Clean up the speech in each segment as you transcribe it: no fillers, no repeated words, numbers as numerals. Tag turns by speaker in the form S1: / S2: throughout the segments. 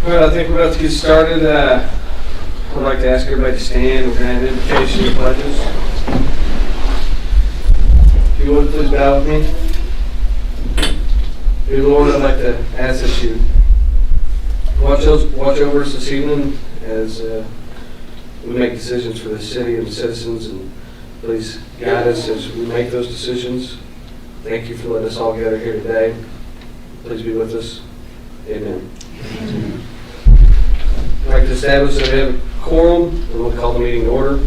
S1: Well, I think we're about to get started. I'd like to ask everybody to stand. We're going to have invocation and pledges. If you would, please bow with me. Dear Lord, I'd like to ask that you watch over us this evening as we make decisions for the city and the citizens, and please guide us as we make those decisions. Thank you for letting us all gather here today. Please be with us. Amen. Amen. I'd like to establish that we have a quorum, and we'll call the meeting to order.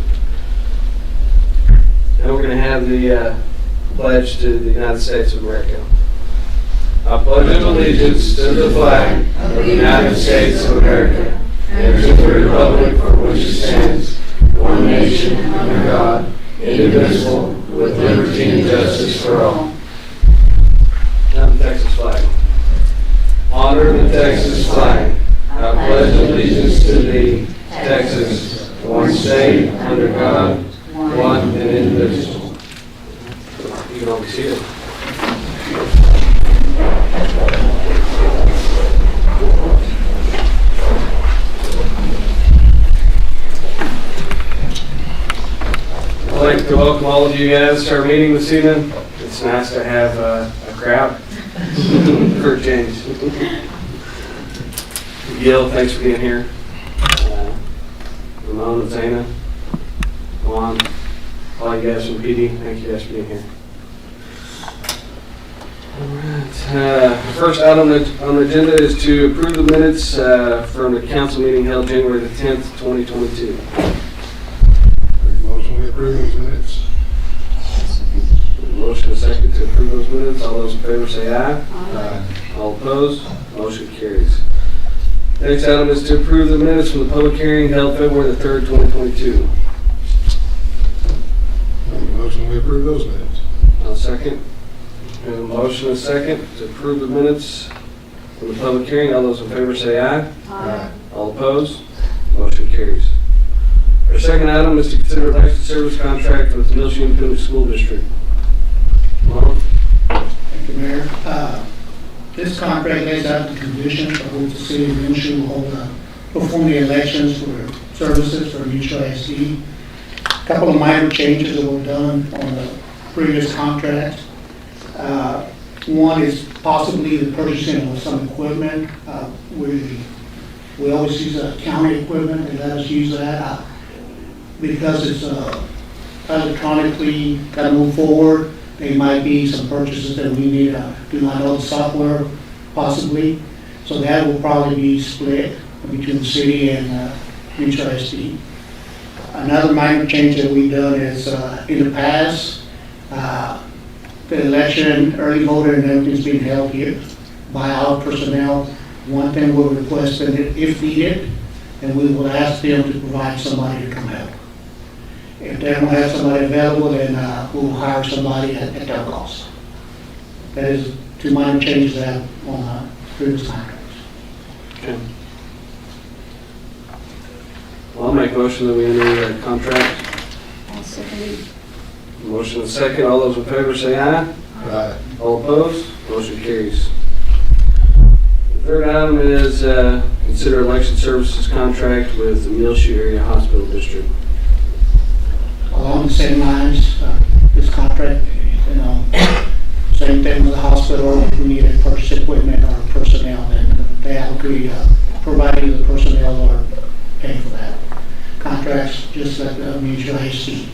S1: And we're going to have the pledge to the United States of America. I pledge allegiance to the flag of the United States of America and to the republic for which it stands, one nation under God, indivisible, with liberty and justice for all. Now the Texas flag. Honor the Texas flag. I pledge allegiance to thee, Texas, one state, under God, one and indivisible. You can always see it. I'd like to welcome all of you guys to our meeting this evening. It's nice to have a crowd for a change. Gil, thanks for being here. Ramon and Zana, Juan, all you guys from PD, thank you guys for being here. All right. First item on the agenda is to approve the minutes from the council meeting held January the 10th, 2022.
S2: Motion to approve those minutes.
S1: Motion a second to approve those minutes. All those in favor say aye.
S2: Aye.
S1: All opposed? Motion carries. Next item is to approve the minutes from the public hearing held February the 3rd, 2022.
S2: Motion to approve those minutes.
S1: I'll second. We have a motion and a second to approve the minutes from the public hearing. All those in favor say aye.
S2: Aye.
S1: All opposed? Motion carries. Our second item is to consider election service contract with the Muleshoe Independent School District. Marlon?
S3: Thank you, Mayor. This contract lays out the conditions of which the city of Muleshoe will perform the elections for services for Muleshoe ISD. A couple of minor changes that were done on the previous contract. One is possibly the purchasing of some equipment. We always use county equipment, and let us use that because it's electronically got to move forward. There might be some purchases that we need to do not know the software, possibly. So that will probably be split between the city and Muleshoe ISD. Another minor change that we've done is in the past, the election, early voter, and everything's being held here by our personnel. One thing we're requesting, if needed, and we will ask them to provide somebody to come help. If they don't have somebody available, then we'll hire somebody at their cost. That is two minor changes that on previous contracts.
S1: Okay. Well, I'll make a motion that we enter the contract.
S4: I'll second it.
S1: Motion and second. All those in favor say aye.
S2: Aye.
S1: All opposed? Motion carries. The third item is consider election services contract with the Muleshoe Area Hospital District.
S3: Along the same lines, this contract, same thing with the hospital. If we need to purchase equipment or personnel, then they have agreed providing the personnel or paying for that. Contracts just like the Muleshoe ISD.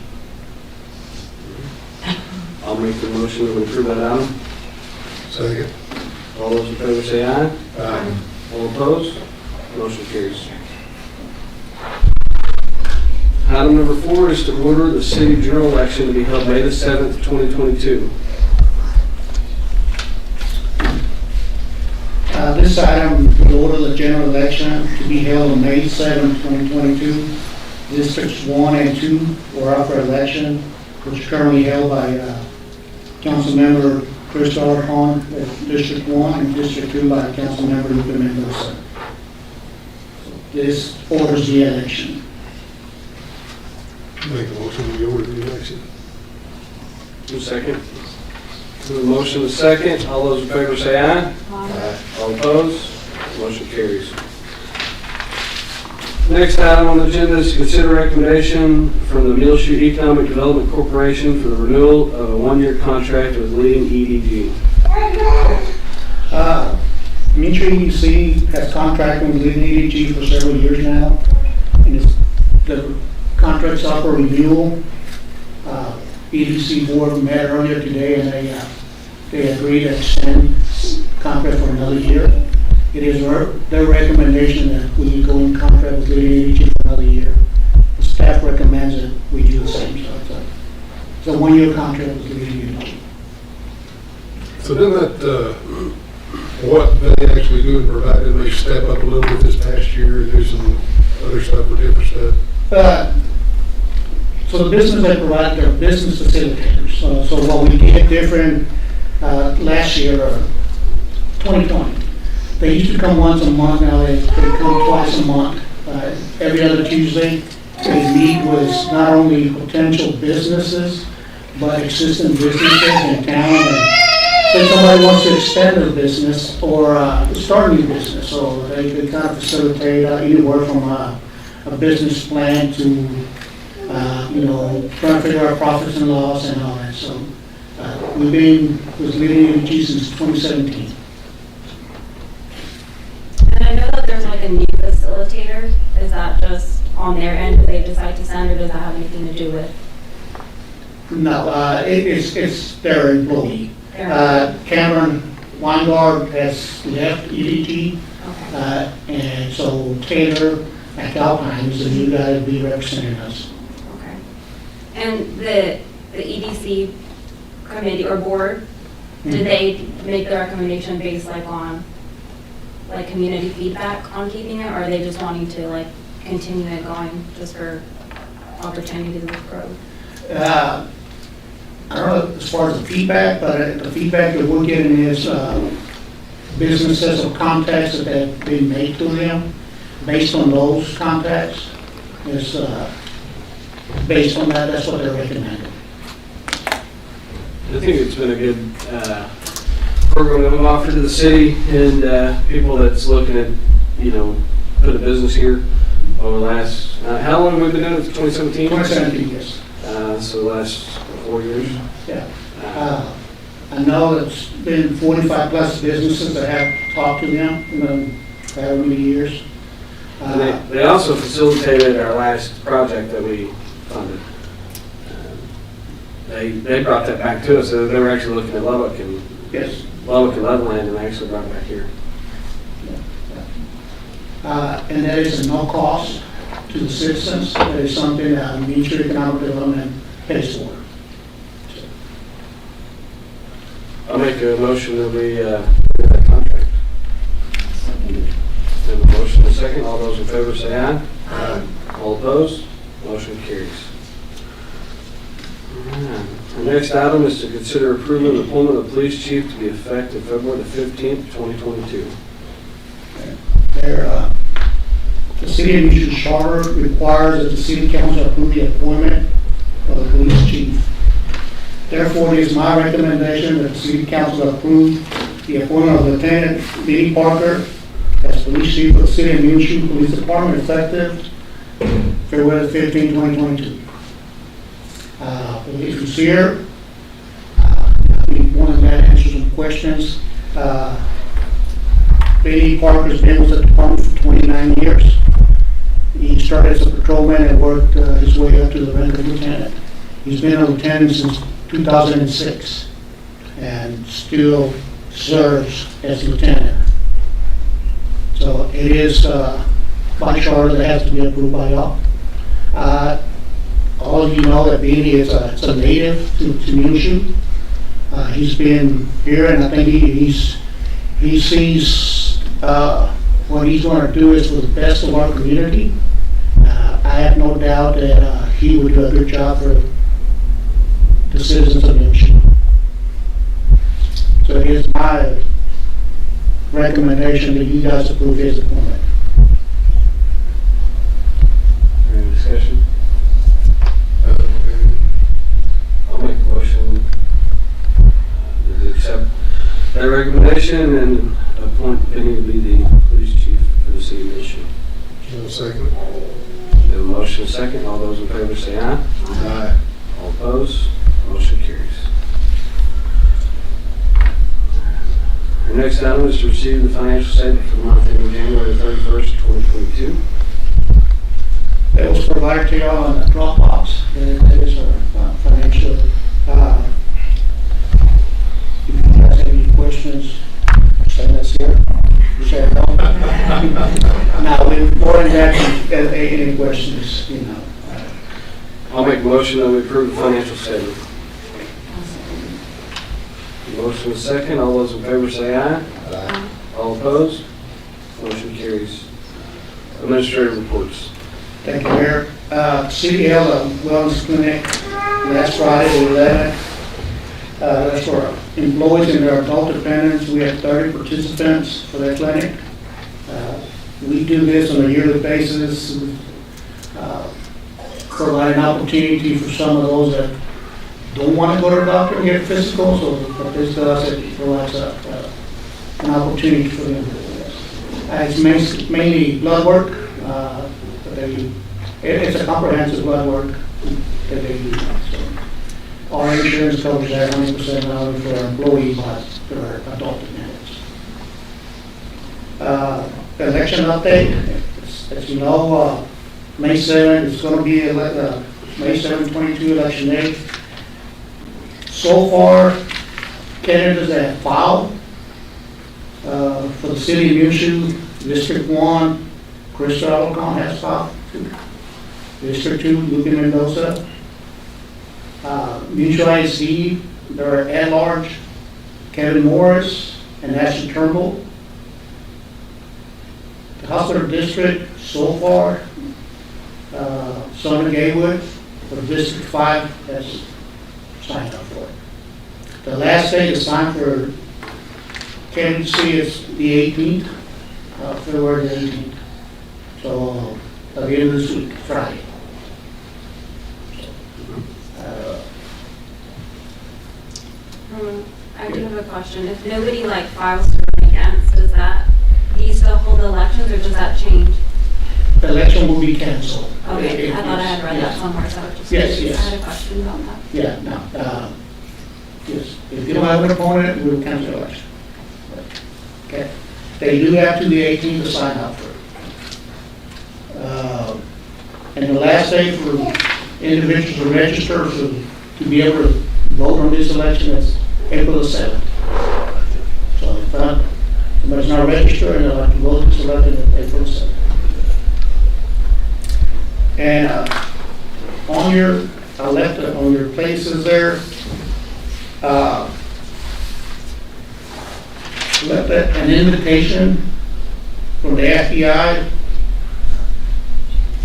S1: I'll make the motion that we approve that item.
S2: Second.
S1: All those in favor say aye.
S2: Aye.
S1: All opposed? Motion carries. Item number 4 is to order the city general election to be held May the 7th, 2022.
S3: This item will order the general election to be held on May 7, 2022. Districts 1 and 2 were up for election, which is currently held by Councilmember Chris Arhon at District 1 and District 2 by Councilmember Luca Mendoza. This orders the election.
S2: Make a motion to order the election.
S1: Two second. The motion is second. All those in favor say aye.
S4: Aye.
S1: All opposed? Motion carries. Next item on the agenda is to consider recommendation from the Muleshoe Economic Development Corporation for the renewal of a 1-year contract with Leading EDG.
S3: Muleshoe EDC has contracted with Leading EDG for several years now. And the contract's up for renewal. EDC board met earlier today and they agreed to extend contract for another year. It is their recommendation that we go in contract with Leading EDG for another year. The staff recommends that we do the same. So it's a 1-year contract with Leading EDG.
S2: So then that, what they actually do and provide, did they step up a little bit this past year and do some other stuff or different stuff?
S3: So the business they provide, they're business facilitators. So what we did different last year, 2020, they used to come once a month, now they come twice a month. Every other Tuesday, they meet with not only potential businesses, but existing businesses in town. And if somebody wants to extend their business or start a new business, so they kind of facilitate anywhere from a business plan to trying to figure out profits and loss and all that. So we've been with Leading EDG since 2017.
S4: And I know that there's like a new facilitator. Is that just on their end, do they decide to send, or does that have anything to do with?
S3: No, it's their employee. Cameron Weingard has left EDG,
S4: Okay.
S3: and so Taylor McAlpine is the new guy to be representing us.
S4: Okay. And the EDC committee or board, did they make the recommendation based like on like community feedback on keeping it, or are they just wanting to like continue it going just for opportunities of growth?
S3: I don't know as far as the feedback, but the feedback that we're getting is businesses or contacts that have been made to them. Based on those contacts, is based on that, that's what they're recommending.
S1: I think it's been a good program that we've offered to the city and people that's looking at, put a business here over the last, how long have we been doing it? 2017?
S3: 2017, yes.
S1: So the last 4 years.
S3: Yeah. I know it's been 45 plus businesses that have talked to them in however many years.
S1: And they also facilitated our last project that we funded. They brought that back to us. So they were actually looking at Lubbock and
S3: Yes.
S1: Loveland, and they actually brought it back here.
S3: And that is a no cost to the citizens. That is something that Muleshoe Economic Development pays for.
S1: I'll make a motion that we get that contract. Have a motion and a second. All those in favor say aye. Aye. All opposed? Motion carries. Alright. The next item is to consider approving the appointment of police chief to be effective February the 15th, 2022.
S3: The city of Muleshoe charter requires that the city council approve the appointment of the police chief. Therefore, it is my recommendation that the city council approve the appointment of Lieutenant Benny Parker as police chief of the city of Muleshoe Police Department effective February 15, 2022. If he's here, one of that answers some questions. Benny Parker's been with the department for 29 years. He started as a patrolman and worked his way up to the rank of lieutenant. He's been a lieutenant since 2006 and still serves as lieutenant. So it is by charter that has to be approved by y'all. All of you know that Benny is a native to Muleshoe. He's been here, and I think he sees what he's going to do is for the best of our community. I have no doubt that he would do a good job for the citizens of Muleshoe. So it is my recommendation that you guys approve his appointment.
S1: Any discussion? I'll make a motion to accept that recommendation and appoint Benny to be the police chief for the city of Muleshoe.
S2: Second.
S1: second. All those in favor say aye.
S2: Aye.
S1: All opposed, motion carries. Our next item is to receive the financial statement for the month ending January 31st, 2022.
S3: It was provided to y'all on the Dropbox. That is our financial. If you guys have any questions, send us here. Share it on. Now, we're more than happy to any questions, you know.
S1: I'll make a motion that we approve the financial statement. Motion is second. All those in favor say aye.
S2: Aye.
S1: All opposed, motion carries. Administrative reports.
S3: Thank you, Mayor. City held a wellness clinic last Friday, the 11th. That's for our employees and their adult dependents. We had 30 participants for that clinic. We do this on a yearly basis, provide an opportunity for some of those that don't want to go to the doctor and get physicals, so this does, it provides an opportunity for them to do this. It's mainly blood work. It's a comprehensive blood work that they do. So our insurance covers that 100% not only for our employees but for our adult dependents. The election update, as you know, May 7th is going to be May 7th, 22 election day. So far, candidates that have filed for the city of Muleshoe, District 1, Chris Alcon has filed. District 2, Lupe Mendoza. Mutual IC, they're at large, Kevin Morris and Ashley Turnbull. The hospital district, so far, Sonia Gaywood for District 5 has signed up for it. The last day to sign for candidacy is the 18th, February the 18th. So, at the end of this week, Friday.
S4: I do have a question. If nobody files to run against, do you still hold elections or does that change?
S3: The election will be canceled.
S4: Okay, I thought I had read that somewhere, so I was just
S3: Yes.
S4: I had a question about that.
S3: Yeah, no. Yes, if you don't have an opponent, we'll cancel the election. Okay. They do have to the 18th to sign up for it. And the last day for individuals to register to be able to vote on this election is April the 7th. So if somebody's not registered and they'd like to vote this election, it's April the 7th. And I left it on your places there. Left an invitation from the FBI,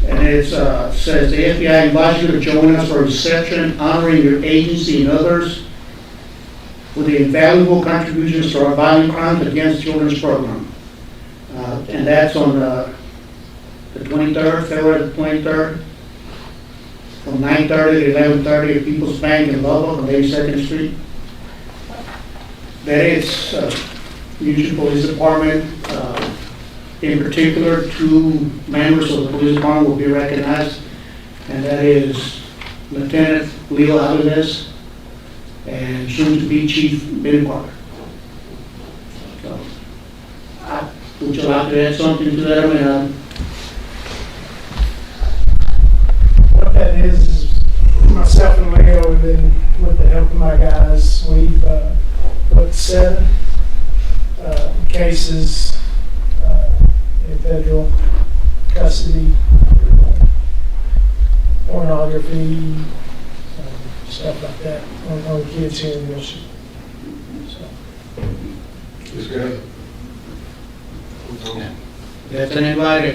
S3: and it says the FBI invites you to join us for a reception honoring your agency and others with the invaluable contributions to our violent crimes against children's program. And that's on the 23rd, February the 23rd, from 9:30 to 11:30 at People's Bank in Lubbock on 82nd Street. That is Muleshoe Police Department. In particular, 2 members of the police department will be recognized, and that is Lieutenant Leo Alvarez and soon-to-be Chief Ben Parker. So, would you like to add something to that?
S5: What that is myself and Leo, and then with the help of my guys, we've put 7 cases in federal custody, pornography, stuff like that on kids here in Muleshoe. So.
S2: It's good.
S3: If there's anybody,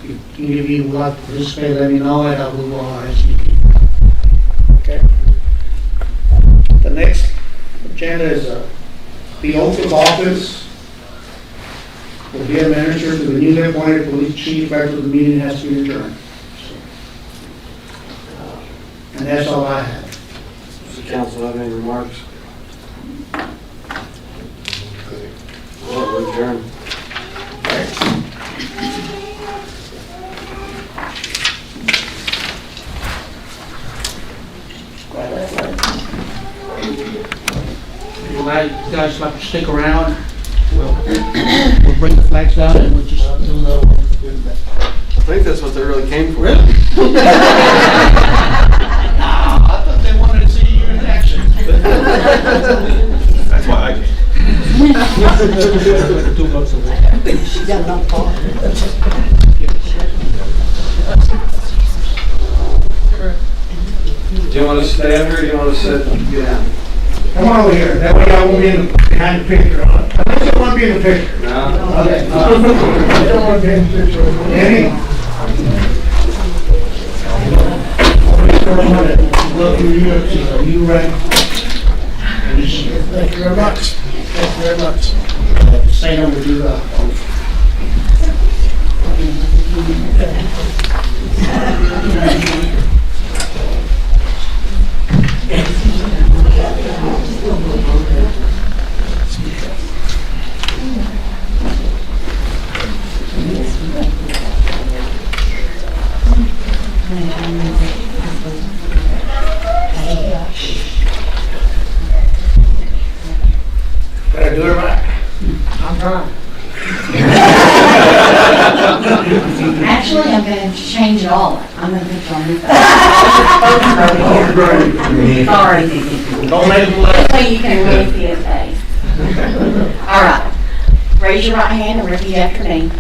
S3: if any of you would like to participate, let me know and I will go on RSVP. Okay. The next agenda is the oath of office will be administered to the newly appointed police chief after the meeting has to be adjourned. And that's all I have.
S1: Does the council have any remarks? We're adjourned.
S3: guys like to stick around, we'll bring the flags down and we'll just do another one.
S1: I think that's what they really came for.
S3: Really? I thought they wanted to see you in action.
S1: That's why I came. Do you want to stand or do you want to sit and get down?
S3: Come on over here, that way y'all won't be behind the picture. Unless you want to be in the picture.
S1: No?
S3: Okay.
S5: I don't want to be in the picture.
S3: Danny? Look, you right.
S5: Thank you very much. Thank you very much.
S3: Say them to do that. Better do it right.
S5: I'm trying.
S6: Actually, I'm going to change it all. I'm going to put you on this side. Sorry.
S3: Don't make them laugh.
S6: This way you can really see his face. All right. Raise your right hand and repeat after me.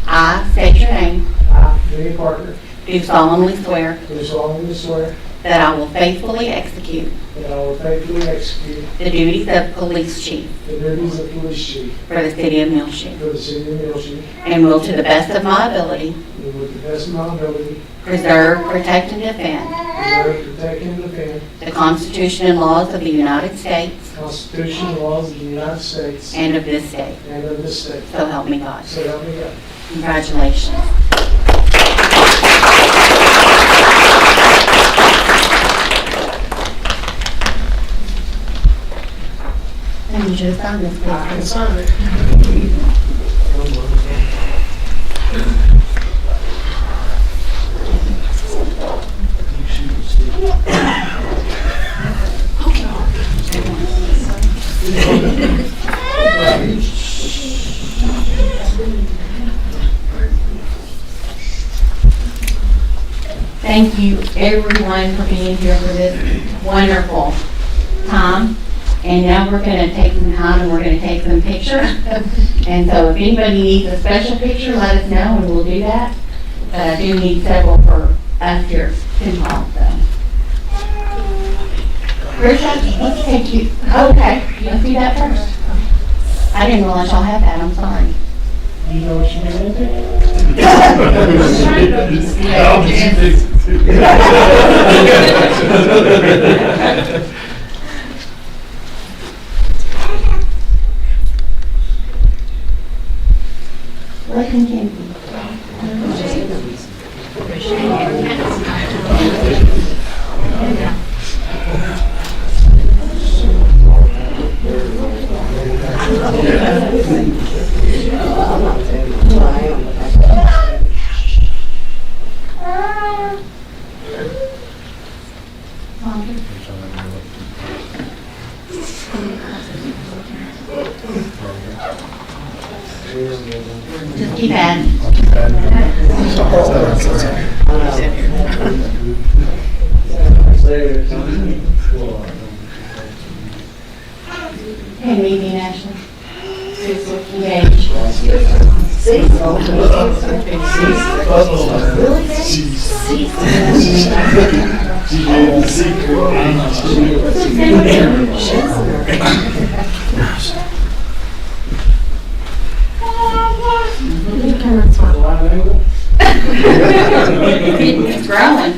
S6: I state your name.
S5: I, Vinnie Parker,
S6: Do solemnly swear
S5: do solemnly swear
S6: that I will faithfully execute
S5: that I will faithfully execute
S6: the duties of police chief
S5: the duties of police chief
S6: for the city of Muleshoe,
S5: for the city of Muleshoe,
S6: and will, to the best of my ability,
S5: and with the best of my ability,
S6: preserve, protect, and defend
S5: preserve, protect, and defend
S6: the Constitution and laws of the United States
S5: the Constitution and laws of the United States
S6: and of this state.
S5: and of this state.
S6: So help me God.
S5: So help me God.
S6: Congratulations. And you just sign this,
S5: I can
S6: please.
S5: sign it.
S6: Thank you, everyone, for being here for this wonderful time. And now we're going to take some time and we're going to take some pictures. And so if anybody needs a special picture, let us know and we'll do that. But I do need several for us here at City Hall, so. Rich, let's take you, okay, let's do that first. I didn't realize y'all had that, I'm sorry.
S5: You know what you mean into?
S6: What can be? Just keep adding. Hey, meet me, Ashley. Engage. It's growing.